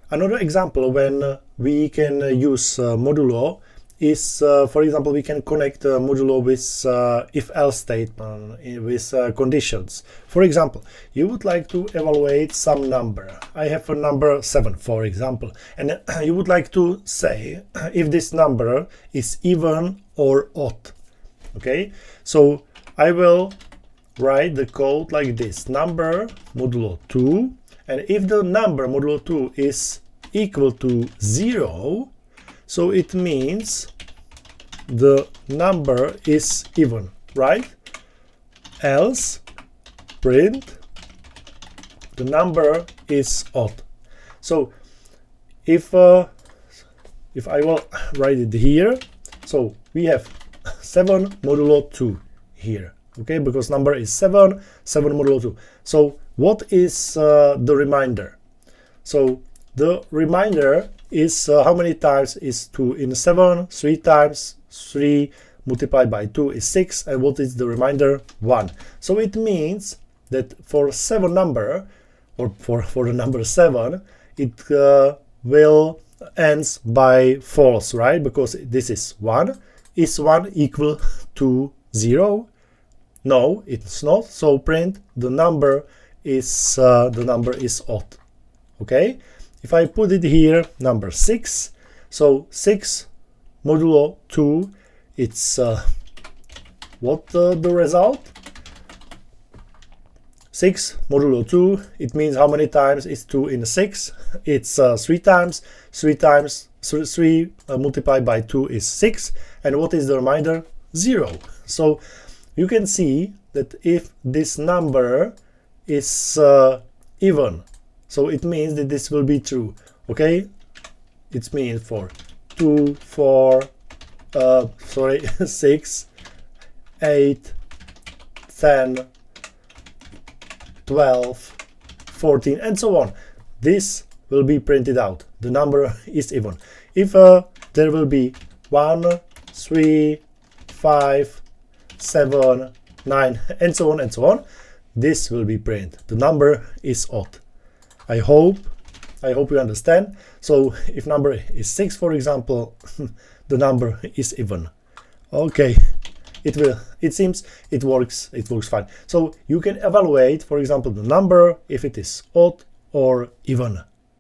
Another example when we can use modulo is, for example, we can connect modulo with if-else statement with conditions. For example, you would like to evaluate some number. I have a number 7, for example, and you would like to say if this number is even or odd. Okay, so I will write the code like this: number modulo 2, and if the number modulo 2 is equal to 0, so it means the number is even, right? Else print the number is odd. So if I will write it here, so we have 7 modulo 2 here, okay, because number is 7 modulo 2. So what is the remainder? So the remainder is how many times is 2 in 7? 3 times 3 multiplied by 2 is 6, and what is the remainder? 1. So it means that for 7 number, or for the number 7, it will ends by false, right? Because this is 1. Is 1 equal to 0? No, it's not. So print the number is odd. Okay. If I put it here, number 6, so 6 modulo 2, it's what the result? 6 modulo 2, it means how many times is 2 in 6? It's 3 times. 3 multiplied by 2 is 6. And what is the remainder? 0. So you can see that if this number is even, so it means that this will be true. Okay, it means for 2, 4, 6, 8, 10, 12, 14, and so on. This will be printed out. The number is even. If there will be 1, 3, 5, 7, 9, and so on, this will be printed. The number is odd. I hope you understand. So if number is 6, for example, the number is even. Okay, it seems it works fine. So you can evaluate, for example, the number if it is odd or even.